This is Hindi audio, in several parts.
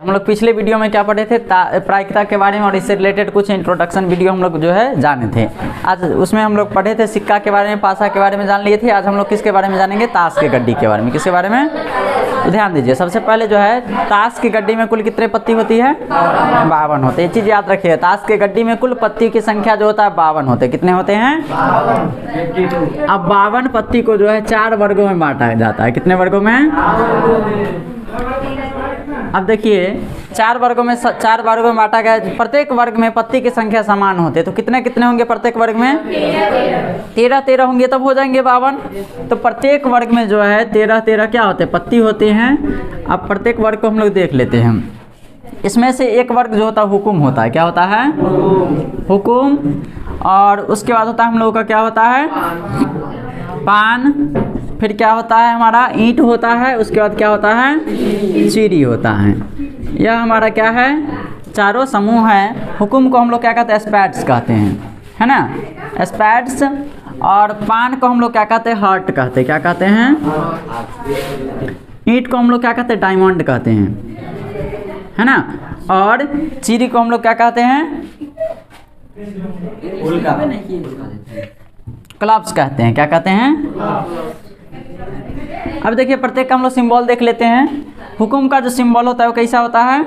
हम लोग पिछले वीडियो में क्या पढ़े थे, प्रायिकता के बारे में और इससे रिलेटेड कुछ इंट्रोडक्शन वीडियो हम लोग जो है जाने थे। आज उसमें हम लोग पढ़े थे सिक्का के बारे में, पासा के बारे में जान लिए थे। आज हम लोग किसके बारे में जानेंगे, ताश के गड्डी के बारे में। किसके बारे में, तो ध्यान दीजिए। सबसे पहले जो है ताश की गड्डी में कुल कितने पत्ती होती है, 52 होते हैं। ये चीज़ याद रखिए, ताश की गड्डी में कुल पत्ती की संख्या जो होता है 52 होते हैं। कितने होते हैं, अब 52 पत्ती को जो है 4 वर्गों में बांटा जाता है। कितने वर्गों में, अब देखिए 4 वर्गों में बांटा गया। प्रत्येक वर्ग में पत्ती की संख्या समान होते, तो कितने कितने होंगे प्रत्येक वर्ग में, 13 होंगे, तब हो जाएंगे 52। तो प्रत्येक वर्ग में जो है 13 क्या होते हैं, पत्ती होते हैं। अब प्रत्येक वर्ग को हम लोग देख लेते हैं। इसमें से एक वर्ग जो होता है हुकुम होता है। क्या होता है, हुकुम। और उसके बाद होता है हम लोगों का क्या होता है, पान। फिर क्या होता है हमारा, ईंट होता है। उसके बाद क्या होता है, चीरी होता है। यह हमारा क्या है, चारों समूह है। हुकुम को हम लोग क्या कहते हैं, स्पैड्स कहते हैं, है ना, स्पैड्स। और पान को हम लोग क्या कहते हैं, हार्ट कहते हैं। क्या कहते हैं, ईंट को हम लोग क्या कहते हैं, डायमंड कहते हैं, है ना। और चीरी को हम लोग क्या कहते हैं, क्लब्स कहते हैं। क्या कहते हैं। अब देखिए प्रत्येक का हम लोग सिंबल देख लेते हैं। हुकुम का जो सिंबल होता है वो कैसा होता है,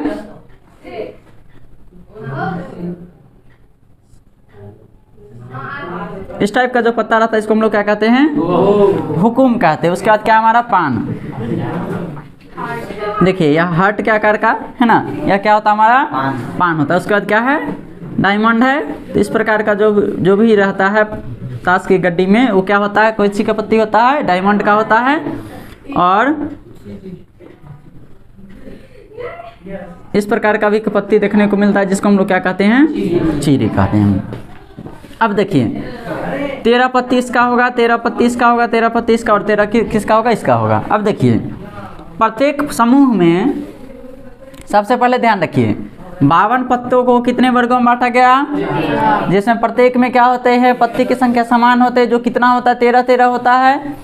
इस टाइप का जो पत्ता रहता है इसको हम लोग क्या कहते हैं, हुकुम कहते हैं। उसके बाद क्या हमारा पान, देखिए यह हार्ट क्या आकार का है ना, यह क्या होता है हमारा, पान होता है। उसके बाद क्या है, डायमंड है। तो इस प्रकार का जो भी रहता है ताश की गड्डी में वो क्या होता है, कोई सी का पत्ती होता है, डायमंड का होता है। और इस प्रकार का भी पत्ती देखने को मिलता है जिसको हम लोग क्या कहते हैं, चीरी कहते हैं। अब देखिए 13 पत्ती इसका होगा, 13 पत्ती इसका होगा, 13 पत्ती इसका, और 13 किसका होगा, इसका होगा। अब देखिए प्रत्येक समूह में सबसे पहले ध्यान रखिए 52 पत्तों को कितने वर्गों में बांटा गया, जिसमें प्रत्येक में क्या होते हैं, पत्ती की संख्या समान होते हैं। जो कितना होता है, 13 होता है।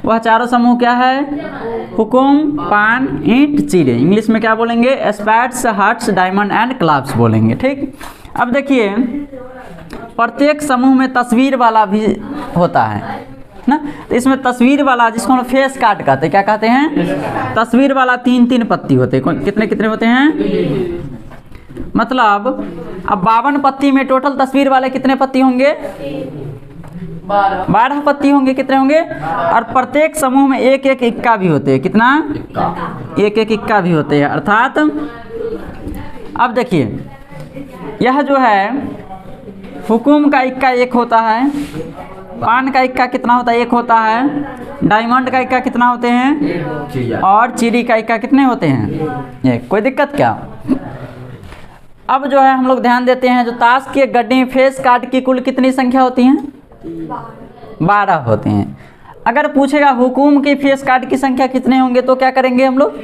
वह चारों समूह क्या है, हुकुम, पान, ईंट, चीरे। इंग्लिश में क्या बोलेंगे, स्पैड्स, हार्ट्स, डायमंड एंड क्लब्स बोलेंगे। ठीक। अब देखिए प्रत्येक समूह में तस्वीर वाला भी होता है ना। तो इसमें तस्वीर वाला जिसको हम फेस कार्ड कहते हैं, क्या कहते हैं, तस्वीर वाला 3 पत्ती होते हैं। कितने कितने होते हैं, मतलब अब 52 पत्ती में टोटल तस्वीर वाले कितने पत्ती होंगे, 12 पत्ती होंगे। कितने होंगे, और प्रत्येक समूह में एक इक्का भी होते हैं। कितना, एक इक्का भी होते हैं। अर्थात अब देखिए यह जो है हुकुम का इक्का 1 होता है, पान का इक्का कितना होता है, 1 होता है, डायमंड का इक्का कितना होते हैं, और चीरी का इक्का कितने होते हैं, 1। कोई दिक्कत क्या। अब जो है हम लोग ध्यान देते हैं, जो ताश के गड्ढे में फेस कार्ड की कुल कितनी संख्या होती है, 12 होते हैं। अगर पूछेगा हुकुम के फेस कार्ड की संख्या कितने होंगे, तो क्या करेंगे हम लोग,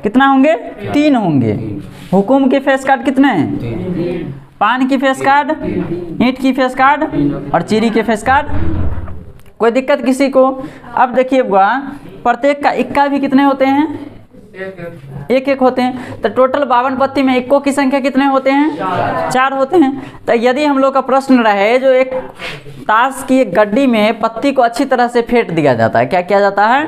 कितना होंगे, 3 होंगे। हुकुम के फेस कार्ड कितने हैं, पान की फेस कार्ड, ईंट की फेस कार्ड, और चीरी के फेस कार्ड। कोई दिक्कत किसी को। अब देखिएगा प्रत्येक का इक्का भी कितने होते हैं, 1 होते हैं। तो टोटल 52 पत्ती में इक्कों की संख्या कितने होते हैं, 4 होते हैं। तो यदि हम लोग का प्रश्न रहे, जो एक ताश की एक गड्डी में पत्ती को अच्छी तरह से फेंट दिया जाता है, क्या किया जाता है,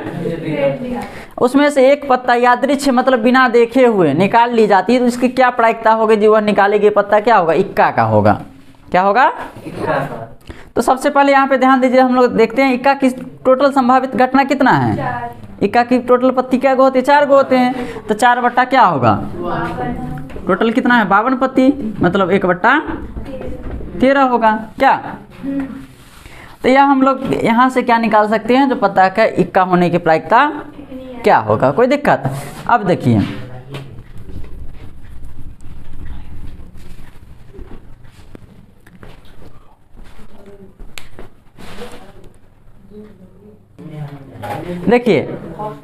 उसमें से एक पत्ता यादृच्छिक मतलब बिना देखे हुए निकाल ली जाती है, तो इसकी क्या प्रायिकता होगी, जो वह निकाले गए पत्ता क्या होगा, इक्का का होगा। क्या होगा, तो सबसे पहले यहाँ पे ध्यान दीजिए। हम लोग देखते हैं इक्का की टोटल संभावित घटना कितना है, इक्का की टोटल पत्ती क्या गो होती है, 4 गो होते हैं। तो 4 बट्टा क्या होगा, टोटल कितना है, 52 पत्ती, मतलब 1/13 होगा। क्या, तो यह हम लोग यहाँ से क्या निकाल सकते हैं, जो पता है इक्का होने की प्रायिकता क्या होगा। कोई दिक्कत। अब देखिए देखिए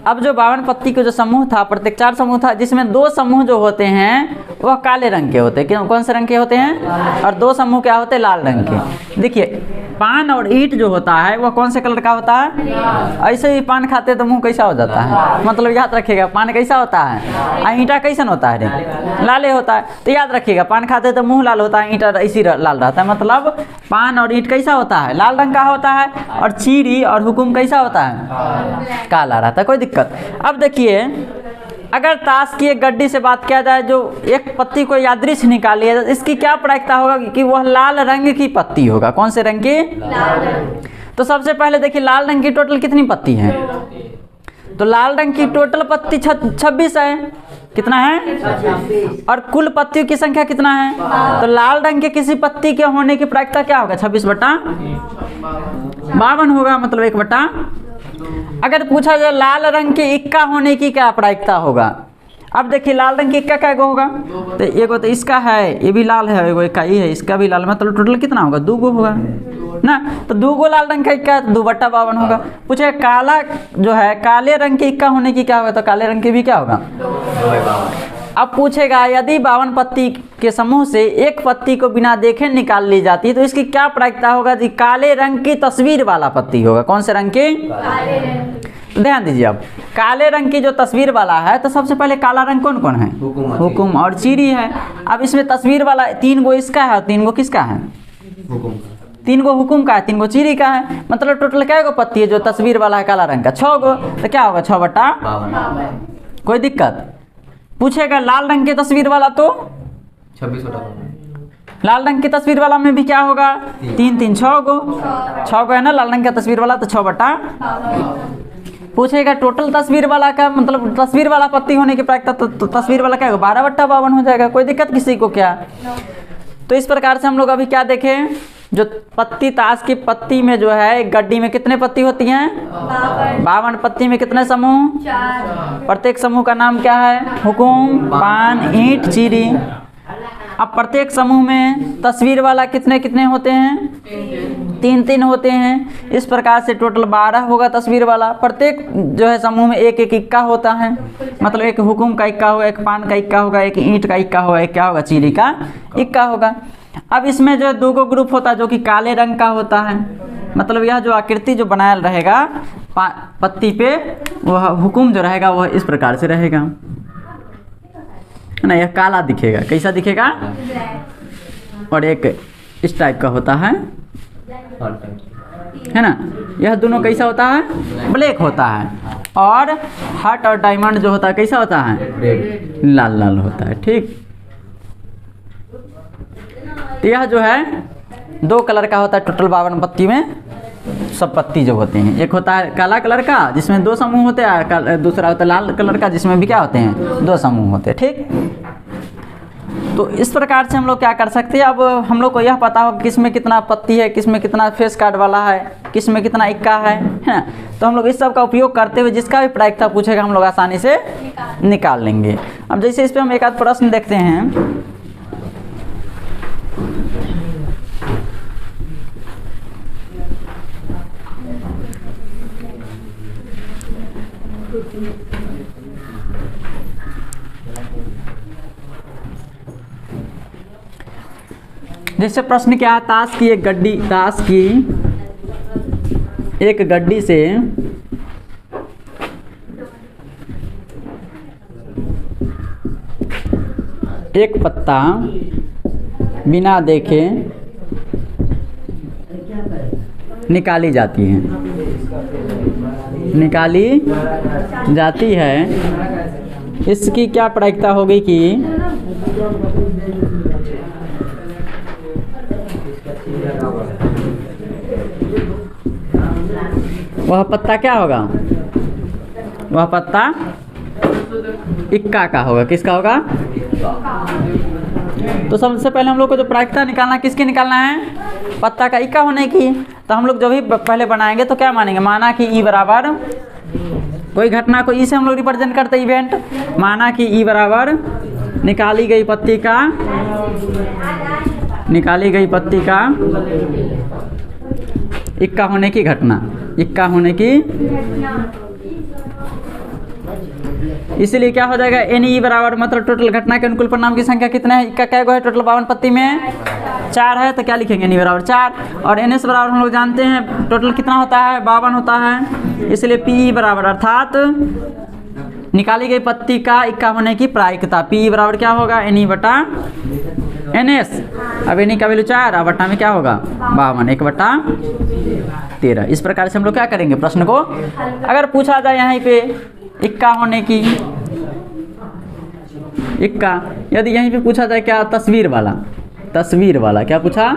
अब जो 52 पत्ती का जो समूह था, प्रत्येक 4 समूह था, जिसमें 2 समूह जो होते हैं वह काले रंग के होते हैं। कौन से रंग के होते हैं, और 2 समूह क्या होते हैं, लाल रंग के। देखिए पान और ईंट जो होता है वह कौन से कलर का होता है? ऐसे ही पान खाते तो मुंह कैसा हो जाता है, मतलब याद रखिएगा पान कैसा होता है, ईंटा कैसन होता है रे, लाले होता है। तो याद रखिएगा पान खाते तो मुंह लाल होता है, ईंटा इसी लाल रहता है। मतलब पान और ईंट कैसा होता है? लाल रंग का होता है। और चीरी और हुकुम कैसा होता है? काला रहता है। कोई दिक्कत? अब देखिए अगर ताश की एक गड्डी से बात किया जाए जो एक पत्ती को यादृच्छिक निकाली है, इसकी क्या प्रायिकता होगा कि वह लाल रंग की पत्ती होगा। कौन से रंग की? लाल रंग। तो सबसे पहले देखिए लाल रंग की टोटल कितनी पत्ती है? तो लाल रंग की टोटल पत्ती 26 है। कितना है? 26। और कुल पत्तियों की संख्या कितना है? तो लाल रंग के किसी पत्ती के होने की प्रायिकता क्या होगा? 26/52 होगा, मतलब 1/। अगर पूछा जाए लाल रंग के इक्का होने की क्या प्रायिकता होगा? अब देखिए लाल रंग की इक्का क्या होगा? तो एगो तो इसका है, ये भी लाल है, एगो इक्का ही है, इसका भी लाल, मतलब टोटल कितना होगा? 2 गो होगा ना। तो 2 गो लाल रंग का इक्का 2/52 होगा। पूछे काला जो है काले रंग की इक्का होने की क्या होगा? तो काले रंग की भी क्या होगा? 2/52। अब पूछेगा यदि 52 पत्ती के समूह से एक पत्ती को बिना देखे निकाल ली जाती है तो इसकी क्या प्रायिकता होगा? जी काले रंग की तस्वीर वाला पत्ती होगा। कौन से रंग की? काले रंग। ध्यान दीजिए, अब काले रंग की जो तस्वीर वाला है तो सबसे पहले काला रंग कौन कौन है? हुकुम और चीरी है। अब इसमें तस्वीर वाला 3 गो इसका है और 3 गो किसका है? हुकुम। 3 गो हुकुम का है, 3 गो चीरी का है। मतलब टोटल क्या गो पत्ती है जो तस्वीर वाला है काला रंग का? 6 गो। तो क्या होगा? 6/52। कोई दिक्कत? पूछेगा लाल रंग की तस्वीर वाला तो 26/52। लाल रंग की तस्वीर वाला में भी क्या होगा? 3 3 6 गो, 6 गो है ना लाल रंग का तस्वीर वाला, तो 6/52। पूछेगा टोटल तस्वीर वाला का, मतलब तस्वीर वाला पत्ती होने की प्रायिकता, तो तस्वीर वाला क्या होगा? 12/52 हो जाएगा। कोई दिक्कत किसी को क्या? तो इस प्रकार से हम लोग अभी क्या देखें, जो पत्ती ताश की पत्ती में जो है एक गड्डी में कितने पत्ती होती हैं? 52 पत्ती में कितने समूह? 4। प्रत्येक समूह का नाम क्या है? हुकुम, पान, ईंट, चीरी। अब प्रत्येक समूह में तस्वीर वाला कितने कितने होते हैं? 3 3 होते हैं। इस प्रकार से टोटल 12 होगा तस्वीर वाला। प्रत्येक जो है समूह में एक एक इक्का होता है, मतलब एक हुकुम का इक्का होगा, एक पान का इक्का होगा, एक ईंट का इक्का होगा, एक क्या होगा? चीरी का इक्का होगा। अब इसमें जो है 2 गो ग्रुप होता है जो कि काले रंग का होता है, मतलब यह जो आकृति जो बनाया रहेगा पत्ती पे वह हुकुम जो रहेगा वह इस प्रकार से रहेगा ना, यह काला दिखेगा। कैसा दिखेगा? और एक इस टाइप का होता है ना। यह दोनों कैसा होता है? ब्लैक होता है। और हार्ट और डायमंड जो होता है कैसा होता है? लाल लाल होता है। ठीक, तो यह जो है 2 कलर का होता है टोटल 52 पत्ती में। सब पत्ती जो होते हैं, एक होता है काला कलर का जिसमें 2 समूह होते हैं, दूसरा होता है लाल कलर का जिसमें भी क्या होते हैं? 2 समूह होते हैं। ठीक, तो इस प्रकार से हम लोग क्या कर सकते हैं, अब हम लोग को यह पता हो किस में कितना पत्ती है, किस में कितना फेस कार्ड वाला है, किस में कितना इक्का है ना। तो हम लोग इस सब का उपयोग करते हुए जिसका भी प्रायिकता पूछेगा हम लोग आसानी से निकाल लेंगे। अब जैसे इस पर हम एक आध प्रश्न देखते हैं। जैसे प्रश्न क्या है, ताश की एक गड्डी से एक पत्ता बिना देखे निकाली जाती है, इसकी क्या प्रायिकता होगी कि वह पत्ता क्या होगा? वह पत्ता इक्का का होगा। किसका होगा? तो सबसे पहले हम लोग को जो प्रायिकता निकालना, किसकी निकालना है? पत्ता का इक्का होने की। तो हम लोग जो भी पहले बनाएंगे तो क्या मानेंगे? माना कि ई बराबर कोई घटना को ई से हम लोग रिप्रेजेंट करते हैं, इवेंट। माना कि ई बराबर निकाली गई पत्ती का इक्का होने की घटना, इक्का होने की इसलिए क्या हो जाएगा, एन ई बराबर मतलब टोटल घटना के अनुकूल परिणाम की संख्या कितना है, इक्का क्या है टोटल 52 पत्ती में 4 है, तो क्या लिखेंगे, एन ई बराबर 4। और एन एस बराबर हम लोग जानते हैं टोटल कितना होता है, 52 होता है। इसलिए पी ई बराबर अर्थात निकाली गई पत्ती का इक्का होने की प्रायिकता, पी ई बराबर क्या होगा, एन ई बटा एन एस। अब एन ई का वैल्यू 4 और बट्टा में क्या होगा 52, 1/13। इस प्रकार से हम लोग क्या करेंगे, प्रश्न को अगर पूछा जाए यहाँ पे इक्का होने की, इक्का यदि यहीं पे पूछा जाए क्या, तस्वीर वाला क्या पूछा,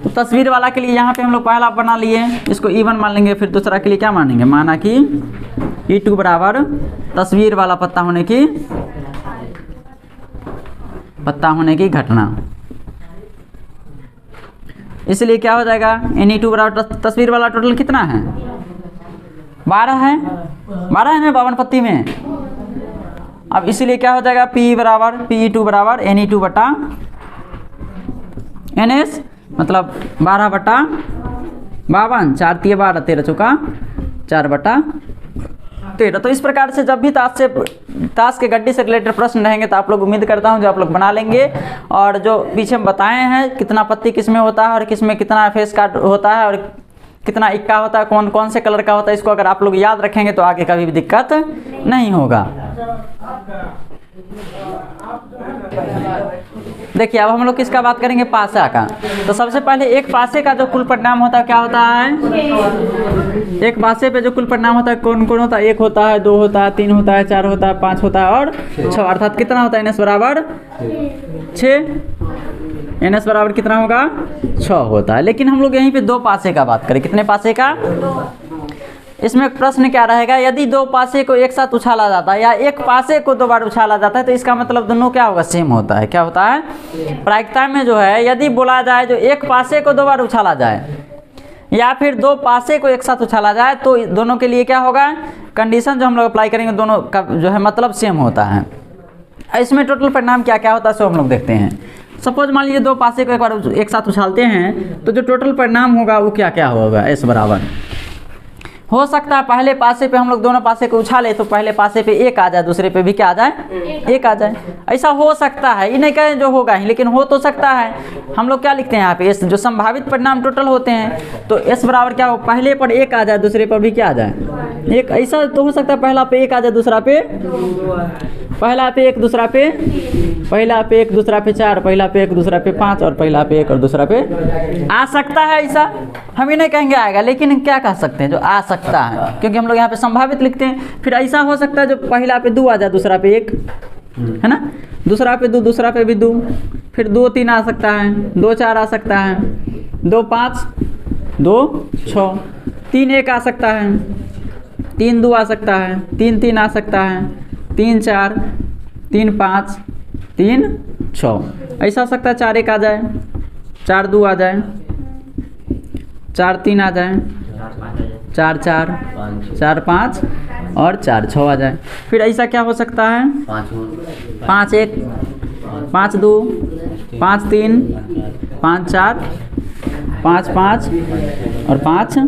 तो तस्वीर वाला के लिए यहाँ पे हम लोग पहला बना लिए, इसको E1 मान लेंगे। फिर दूसरा के लिए क्या मानेंगे, माना कि E2 बराबर तस्वीर वाला पत्ता होने की घटना। इसलिए क्या हो जाएगा, Ne2 बराबर तस्वीर वाला टोटल कितना है, 12 है ना 52 पत्ती में। अब इसीलिए क्या हो जाएगा, Pe2 बराबर Ne2 बटा NS मतलब 12/52, 4 × 12 13 चौका 4/13। तो इस प्रकार से जब भी ताश के गड्डी से रिलेटेड प्रश्न रहेंगे तो आप लोग, उम्मीद करता हूं जो आप लोग बना लेंगे। और जो पीछे हम बताए हैं कितना पत्ती किस में होता है और किस में कितना फेस कार्ड होता है और कितना इक्का होता है, कौन कौन से कलर का होता है, इसको अगर आप लोग याद रखेंगे तो आगे कभी भी दिक्कत नहीं होगा। देखिए अब हम लोग किसका बात करेंगे, पासा का। तो सबसे पहले एक पासे का जो कुल परिणाम होता है क्या होता है, एक पासे पे जो कुल परिणाम होता है कौन कौन होता है, 1 होता है, 2 होता है, 3 होता है, 4 होता है, 5 होता है और 6। अर्थात कितना होता है, NS बराबर 6। NS बराबर कितना होगा, 6 होता है। लेकिन हम लोग यहीं पे 2 पासे का बात करें, कितने पासे का, इसमें प्रश्न क्या रहेगा, यदि 2 पासे को एक साथ उछाला जाता है या एक पासे को 2 बार उछाला जाता है तो इसका मतलब दोनों क्या होगा, सेम होता है। क्या होता है, प्रायिकता में जो है यदि बोला जाए जो एक पासे को 2 बार उछाला जाए या फिर 2 पासे को एक साथ उछाला जाए तो दोनों के लिए क्या होगा, कंडीशन जो हम लोग अप्लाई करेंगे दोनों का जो है मतलब सेम होता है। इसमें टोटल परिणाम क्या क्या होता है सो हम लोग देखते हैं। सपोज मान लीजिए 2 पासे को एक बार एक साथ उछालते हैं तो जो टोटल परिणाम होगा वो क्या क्या होगा, S बराबर हो सकता है पहले पासे पे हम लोग दोनों पासे को उछाले तो पहले पासे पे 1 आ जाए, दूसरे पे भी क्या आ जाए, 1 आ जाए। ऐसा हो सकता है, ये नहीं कहें जो होगा ही, लेकिन हो तो सकता है। हम लोग क्या लिखते हैं यहाँ पे, जो संभावित परिणाम टोटल होते हैं तो S बराबर क्या हो, पहले पर 1 आ जाए, दूसरे पर भी क्या आ जाए 1। ऐसा तो हो सकता है पहला पे 1 आ जाए, दूसरा पे, पहला पे 1 दूसरा पे, पहला पे 1 दूसरा पे 4, पहला पे 1 दूसरा पे 5 और पहला पे 1 और दूसरा पे आ सकता है। ऐसा हम ही नहीं कहेंगे आएगा, लेकिन क्या कह सकते हैं, जो आ सकता है, क्योंकि हम लोग यहाँ पे संभावित लिखते हैं। फिर ऐसा हो सकता है जो पहला पे 2 आ जाए, दूसरा पे 1 है ना, दूसरा पे 2, दूसरा पे भी 2, फिर 2 3 आ सकता है, 2 4 आ सकता है, 2 5 2 6, 3 1 आ सकता है, 3 2 आ सकता है, 3 3 आ सकता है, 3 4 3 5 3 6। ऐसा हो सकता है 4 1 आ जाए, 4 2 आ जाए, 4 3 आ जाए, 4 4 4 5 और 4 6 आ जाए। फिर ऐसा क्या हो सकता है, 5 1 5 2 5 3 5 4 5 5 और 5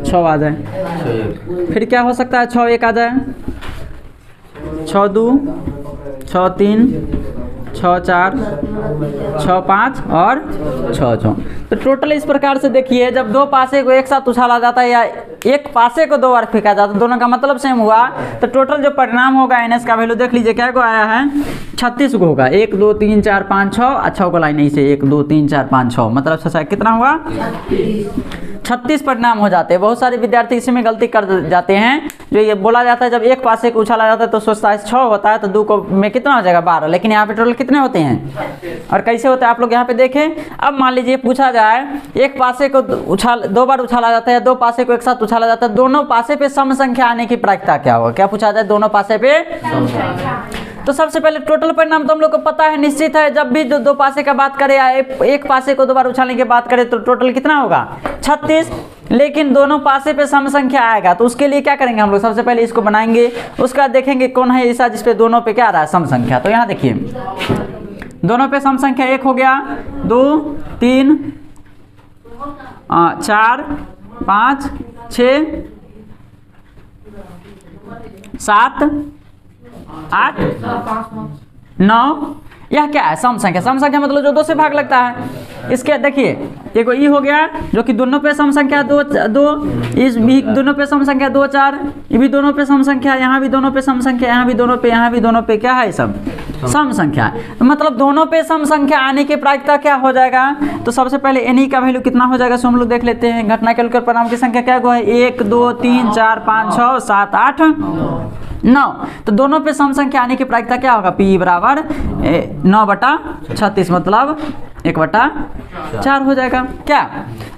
6 आ जाए। फिर क्या हो सकता है, 6 1 आ जाए, 6 2 6 3 6 4 6 5 और 6 6। तो टोटल इस प्रकार से देखिए, जब 2 पासे को एक साथ उछाला जाता है या एक पासे को 2 बार फेंका जाता है, दोनों का मतलब सेम हुआ, तो टोटल जो परिणाम होगा NS का वैल्यू देख लीजिए क्या को आया है, 36 को होगा। 1 2 3 4 5 6, अच्छा को लाइन से 1 2 3 4 5 6 मतलब कितना हुआ, 36 परिणाम हो जाते हैं। बहुत सारे विद्यार्थी इसमें गलती कर जाते हैं, जो ये बोला जाता है जब एक पासे को उछाला जाता है तो सोचता है 6 होता है तो 2 को में कितना हो जाएगा 12, लेकिन यहाँ पे टोटल कितने होते हैं और कैसे होते हैं आप लोग यहाँ पे देखें। अब मान लीजिए पूछा जाए एक पासे को 2 बार उछाला जाता है, 2 पासे को एक साथ उछाला जाता है, दोनों पासे पे सम संख्या आने की प्रायिकता क्या होगा। क्या पूछा जाए, दोनों पासे पे। तो सबसे पहले टोटल परिणाम तो हम लोग को पता है, निश्चित है, जब भी जो 2 पासे का बात करें या एक पासे को 2 बार उछालने की बात करें तो टोटल कितना होगा 36। लेकिन दोनों पासे पे सम संख्या आएगा तो उसके लिए क्या करेंगे हम लोग, सबसे पहले इसको बनाएंगे, उसके बाद देखेंगे कौन है ऐसा जिसपे दोनों पे क्या आ रहा है सम संख्या। तो यहाँ देखिए दोनों पे सम संख्या 1 हो गया, 2 3 4 5 6 7 8 9, यह क्या है? सम संख्या। सम संख्या मतलब जो 2 से भाग लगता है। इसके देखिए एक ई हो गया जो कि दोनों पे सम संख्या 2 2, इस भी दोनों पे सम संख्या 2 4, ये भी दोनों पे सम संख्या, यहाँ भी दोनों पे सम संख्या, यहाँ भी दोनों पे, यहाँ भी दोनों पे क्या है? सब सम संख्या। तो मतलब दोनों पे सम संख्या आने की प्रायिकता क्या हो जाएगा? तो सबसे पहले एन का वैल्यू कितना हो जाएगा सो हम लोग देख लेते हैं। घटना के अनुसार परिणाम की संख्या क्या है? 1 2 3 4 5 6 7 8 9। तो दोनों पे सम संख्या आने की प्रायिकता क्या होगा? P बराबर 9/36 मतलब 1/4 हो जाएगा। क्या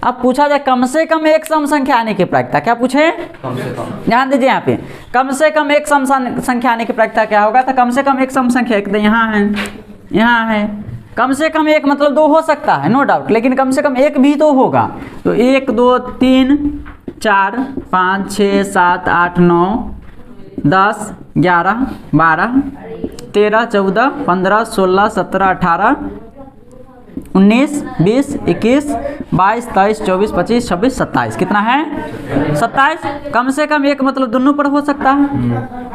अब पूछा जाए कम से कम एक सम संख्या आने की प्रायिकता, क्या पूछे? कम से कम। ध्यान दीजिए यहाँ पे कम से कम एक सम संख्या आने की प्रायिकता क्या होगा? तो कम से कम एक सम संख्या एक तो यहाँ है, यहाँ है, कम से कम एक मतलब 2 हो सकता है नो डाउट, लेकिन कम से कम एक भी तो होगा। तो 1 2 3 4 5 6 7 8 9 10 11 12 13 14 15 16 17 18 19 20 21 22 23 24 25 26 27 कितना है? 27। कम से कम एक मतलब दोनों पर हो सकता है।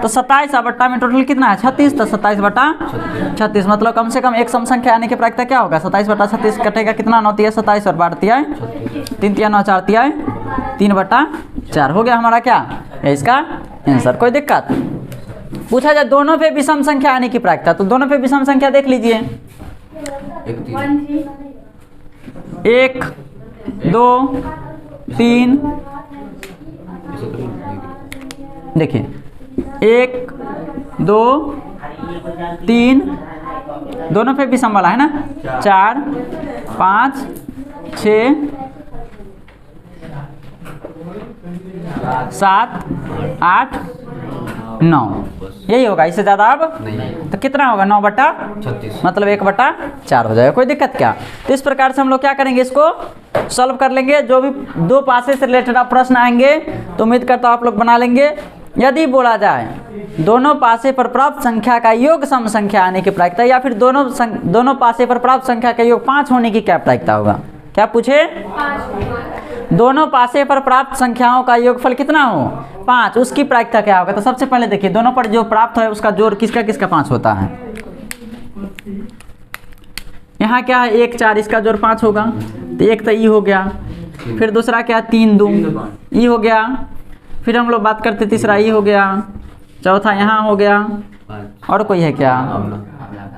तो 27 बट्टा में टोटल कितना है? 36। तो 27/36 मतलब कम से कम एक सम संख्या आने की प्रायिकता क्या होगा? 27/36 कटेगा कितना? 9 तिया 27 और 12 तिया 3 तिया 9 4 तिया 3/4 हो गया हमारा क्या है इसका आंसर। कोई दिक्कत? पूछा जाए दोनों पे विषम संख्या आने की प्रायिकता, तो दोनों पे विषम संख्या देख लीजिए। 1 2 3 देखिए 1 2 3 दोनों पे विषम वाला है ना। 4 5 6 7 8 9 यही होगा, इससे ज़्यादा अब नहीं। तो कितना होगा? 9/36 मतलब 1/4 हो जाएगा। कोई दिक्कत क्या? तो इस प्रकार से हम लोग क्या करेंगे, इसको सॉल्व कर लेंगे। जो भी 2 पासे से रिलेटेड आप प्रश्न आएंगे तो उम्मीद करता हूँ आप लोग बना लेंगे। यदि बोला जाए दोनों पासे पर प्राप्त संख्या का योग सम संख्या आने की प्रायिकता, या फिर दोनों पासे पर प्राप्त संख्या का योग 5 होने की क्या प्रायिकता होगा? क्या पूछे? दोनों पासे पर प्राप्त संख्याओं का योगफल कितना हो? 5, उसकी प्रायिकता क्या होगा? तो सबसे पहले देखिए दोनों पर जो प्राप्त है उसका जोड़ किसका किसका 5 होता है। यहाँ क्या है? 1 4, इसका जोड़ 5 होगा। तो एक तो ई हो गया, फिर दूसरा क्या? 3 2 ई हो गया, फिर हम लोग बात करते तीसरा ई हो गया, चौथा यहाँ हो गया, और कोई है क्या?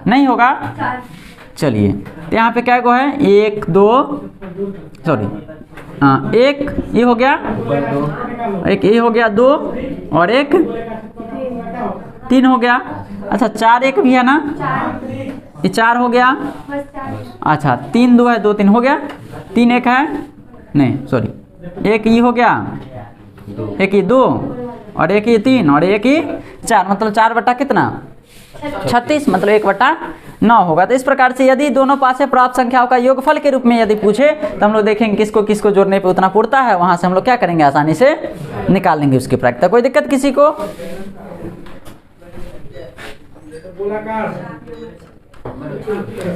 नहीं होगा। चलिए तो यहाँ पे क्या को है? 1 2 सॉरी हाँ 1 ये हो गया, एक ये हो गया 2 और एक 3 हो गया। अच्छा 4 1 भी है ना, ये 4 हो गया। अच्छा 3 2 है, 2 3 हो गया, 3 1 है नहीं सॉरी, एक ये हो गया, एक ये 2 और एक ये 3 और एक ये 4 मतलब 4 बटा कितना? 36 मतलब 1/9 होगा। तो इस प्रकार से यदि दोनों पासे प्राप्त संख्याओं का योगफल के रूप में यदि पूछे तो हम लोग देखेंगे किसको किसको जोड़ने पे उतना पुरता है, वहां से हम लोग क्या करेंगे आसानी से निकाल लेंगे उसकी प्रायिकता। कोई दिक्कत किसी को?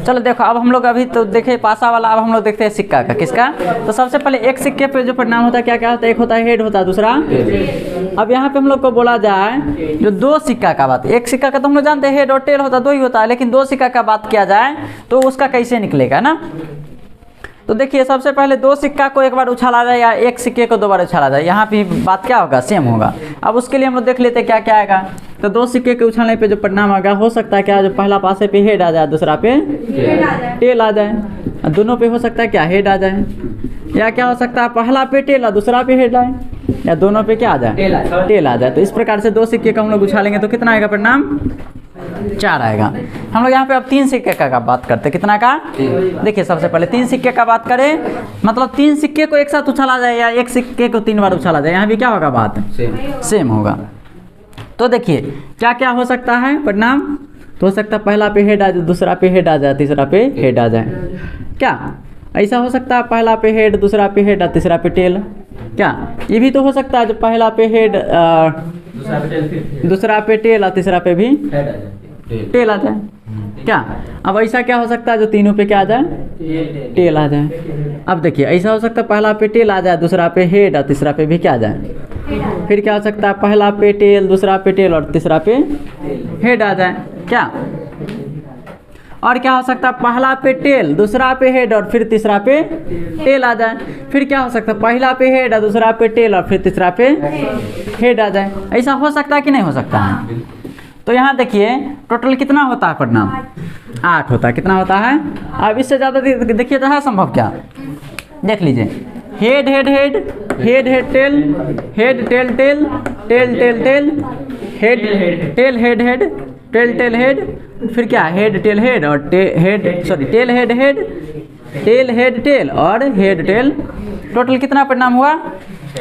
चलो देखो अब हम लोग अभी तो देखे पासा वाला, अब हम लोग देखते हैं सिक्का का। किसका? तो सबसे पहले एक सिक्के पे जो परिणाम होता है क्या क्या होता है? एक होता है हेड, होता है दूसरा। अब यहाँ पे हम लोग को बोला जाए जो 2 सिक्का का बात, एक सिक्का का तो हम लोग जानते हैं हेड और टेल होता है, 2 ही होता है, लेकिन 2 सिक्का का बात किया जाए तो उसका कैसे निकलेगा ना। तो देखिए सबसे पहले 2 सिक्का को एक बार उछाला जाए या एक सिक्के को 2 बार उछाला जाए, यहाँ पे बात क्या होगा? सेम होगा। अब उसके लिए हम लोग देख लेते हैं क्या क्या आएगा। तो 2 सिक्के के उछालने पे जो परिणाम आएगा हो सकता है क्या? जो पहला पासे पे हेड आ जाए, दूसरा पे टेल आ जाए, दोनों पे हो सकता है क्या? हेड आ जाए। या क्या हो सकता है? पहला पे टेल और दूसरा पे हेड आए, या दोनों पे क्या आ जाए? टेल आ जाए। तो इस प्रकार से 2 सिक्के का हम लोग उछालेंगे तो कितना आएगा परिणाम? 4 आएगा। हम लोग यहाँ पे अब 3 सिक्के का बात करते हैं। कितना का? देखिए सबसे पहले 3 सिक्के का बात करें, मतलब 3 सिक्के को एक साथ उछाला जाए या एक सिक्के को 3 बार उछाला जाए, यहाँ भी क्या होगा? बात सेम होगा। तो देखिए क्या क्या हो सकता है परिणाम? तो हो सकता है पहला पे हेड आ जाए, दूसरा पे हेड आ जाए, तीसरा पे हेड आ जाए। क्या ऐसा हो सकता है? पहला पे हेड, दूसरा पे हेड और तीसरा पे टेल। क्या ये भी तो हो सकता है जो पहला पे हेड, दूसरा पे टेल और तीसरा पे भी टेल आ जाए। क्या अब ऐसा क्या हो सकता है जो तीनों पे क्या आ जाए? टेल आ जाए। अब देखिए ऐसा हो सकता है पहला पे टेल आ जाए, दूसरा पे हेड और तीसरा पे भी क्या आ जाए? फिर क्या हो सकता है? पहला पे टेल, दूसरा पे टेल और तीसरा पे हेड आ जाए क्या। और क्या हो सकता है, पहला पे टेल, दूसरा पे हेड और फिर तीसरा पे टेल आ जाए। फिर क्या हो सकता है, पहला पे हेड और दूसरा पे टेल और फिर तीसरा पे हेड आ जाए। ऐसा हो सकता है कि नहीं हो सकता है। तो यहाँ देखिए टोटल कितना होता है परिणाम, 8 होता है। कितना होता है, अब इससे ज़्यादा देखिए तो है संभव क्या, देख लीजिए। Head head head head head tail, head tail tail, tail tail tail, head tail head head, tail tail head, फिर क्या हेड टेल हेड और tail head head, tail head tail और हेड टेल। टोटल कितना परिणाम हुआ,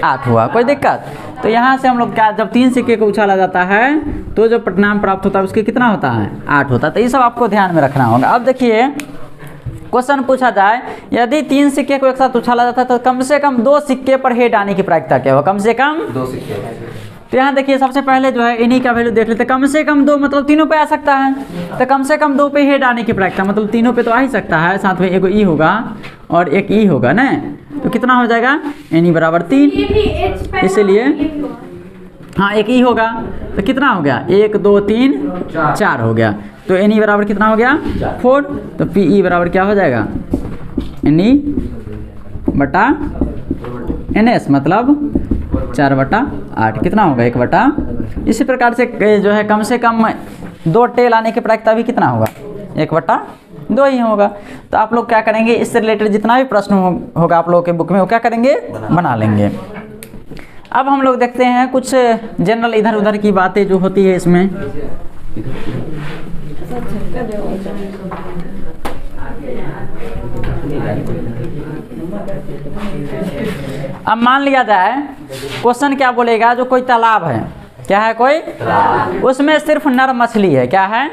8 हुआ। कोई दिक्कत। तो यहाँ से हम लोग क्या, जब 3 सिक्के को उछाला जाता है तो जो परिणाम प्राप्त होता है उसके कितना होता है, 8 होता है। तो ये सब आपको ध्यान में रखना होगा। अब देखिए क्वेश्चन पूछा जाए, यदि 3 सिक्के को एक साथ उछाला जाता है तो कम से कम 2 सिक्के पर हेड आने की प्रायिकता क्या हो, कम से कम 2 सिक्के। तो यहाँ देखिए सबसे पहले जो है इन्हीं का वैल्यू देख लेते हैं। कम से कम 2 मतलब तीनों पे आ सकता है, तो कम से कम 2 पे हेड आने की प्रायिकता मतलब तीनों पे तो आ ही सकता है। साथ में एक ई होगा और एक ई होगा ना, तो कितना हो जाएगा, एन बराबर 3। इसलिए हाँ एक ई होगा तो कितना हो गया, 1 2 3 4 हो गया। तो एन बराबर कितना हो गया, 4। तो पी ई बराबर क्या हो जाएगा, एन ई बटा एन एस मतलब 4/8 कितना होगा, 1/। इसी प्रकार से जो है कम से कम 2 टेल आने की प्रायिकता भी कितना होगा, 1/2 ही होगा। तो आप लोग क्या करेंगे, इससे रिलेटेड जितना भी प्रश्न होगा आप लोगों के बुक में वो क्या करेंगे, बना लेंगे। अब हम लोग देखते हैं कुछ जनरल इधर उधर की बातें जो होती है इसमें। अब मान लिया जाए क्वेश्चन क्या बोलेगा, जो कोई तालाब है, क्या है कोई, उसमें सिर्फ नर मछली है, क्या है,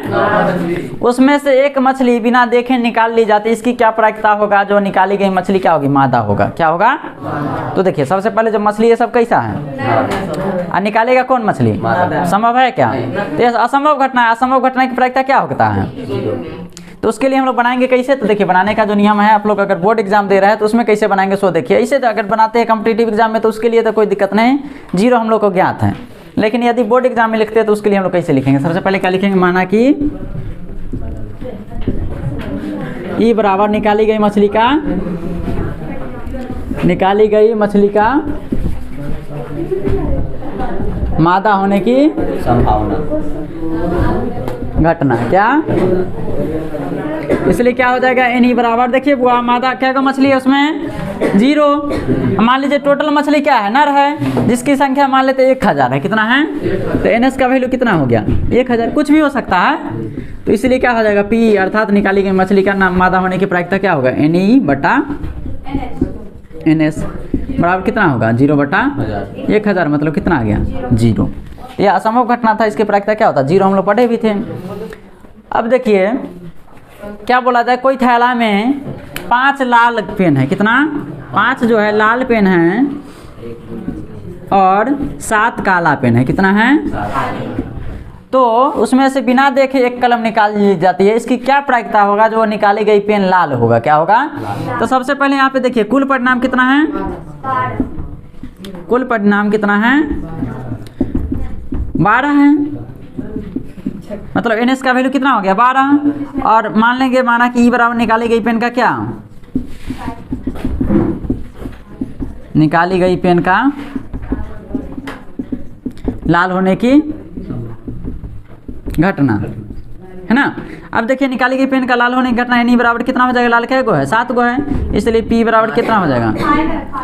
उसमें से एक मछली बिना देखे निकाल ली जाती, इसकी क्या प्रायिकता होगा, जो निकाली गई मछली क्या होगी, मादा होगा, क्या होगा। तो देखिए सबसे पहले जो मछली है सब कैसा है, और निकालेगा कौन मछली, संभव है क्या, तो ये असंभव घटना है। असंभव घटना की प्रायिकता क्या होता है, तो उसके लिए हम लोग बनाएंगे कैसे। तो देखिए बनाने का जो नियम है, आप लोग अगर बोर्ड एग्जाम दे रहे हैं तो उसमें कैसे बनाएंगे सो देखिए। ऐसे तो अगर बनाते हैं कॉम्पिटिटिव एग्जाम में तो उसके लिए तो कोई दिक्कत नहीं, 0 हम लोग को ज्ञात है। लेकिन यदि बोर्ड एग्जाम में लिखते हैं तो उसके लिए हम लोग कैसे लिखेंगे, सबसे पहले क्या लिखेंगे, माना कि ई बराबर निकाली गई मछली का मादा होने की संभावना घटना, क्या, इसलिए क्या हो जाएगा, एन ई बराबर, देखिए वो मादा क्या का मछली है उसमें 0। मान लीजिए टोटल मछली क्या है, नर है, जिसकी संख्या मान लेते 1000 है, कितना है, तो एन एस का वैल्यू कितना हो गया, 1000। कुछ भी हो सकता है, तो इसलिए क्या हो जाएगा, पी अर्थात निकाली गई मछली का नाम मादा होने की प्रायिकता क्या होगा, एन ई बटा एन एस बराबर कितना होगा, 0/1000 मतलब कितना आ गया, 0। यह असंभव घटना था, इसकी प्रायिकता क्या होता, 0 हम लोग पढ़े भी थे। अब देखिए क्या बोला जाए, कोई थैला में 5 लाल पेन है, कितना, 5 जो है लाल पेन है और 7 काला पेन है, कितना है, तो उसमें से बिना देखे एक कलम निकाल ली जाती है, इसकी क्या प्रायिकता होगा, जो निकाली गई पेन लाल होगा, क्या होगा। तो सबसे पहले यहाँ पे देखिए कुल परिणाम कितना है, कुल परिणाम कितना है, 12 है, मतलब एन एस का वैल्यू कितना हो गया, 12। और मान लेंगे माना कि ई बराबर निकाली गई पेन का क्या, निकाली गई पेन का लाल होने की घटना है ना। अब देखिए निकाली गई पेन का लाल होने की घटना, एन ई बराबर कितना हो जाएगा, लाल क्या गो है, 7 गो है, इसलिए पी बराबर कितना हो जाएगा,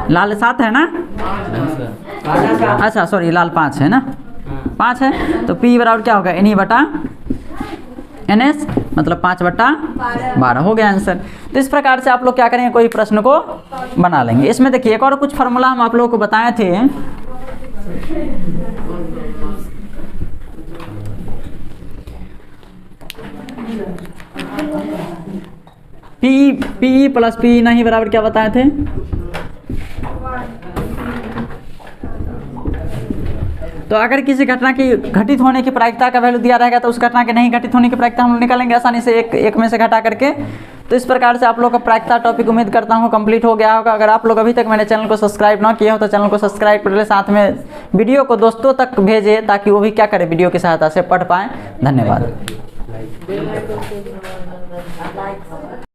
लाल 7 है ना, अच्छा सॉरी लाल 5 है ना, 5 है, तो पी बराबर क्या होगा, एन ई बटा एन एस मतलब 5/12 हो गया आंसर। तो इस प्रकार से आप लोग क्या करेंगे, कोई प्रश्न को बना लेंगे। इसमें देखिए एक और कुछ फार्मूला हम आप लोगों को बताए थे, पी प्लस पी नहीं बराबर क्या बताए थे, तो अगर किसी घटना की घटित होने की प्रायिकता का वैल्यू दिया रहेगा तो उस घटना के नहीं घटित होने की प्रायिकता हम लोग निकालेंगे आसानी से, एक में से घटा करके। तो इस प्रकार से आप लोग का प्रायिकता टॉपिक उम्मीद करता हूँ कंप्लीट हो गया होगा। अगर आप लोग अभी तक मेरे चैनल को सब्सक्राइब ना किया हो तो चैनल को सब्सक्राइब कर ले, साथ में वीडियो को दोस्तों तक भेजें ताकि वो भी क्या करें, वीडियो की सहायता से पढ़ पाएँ। धन्यवाद।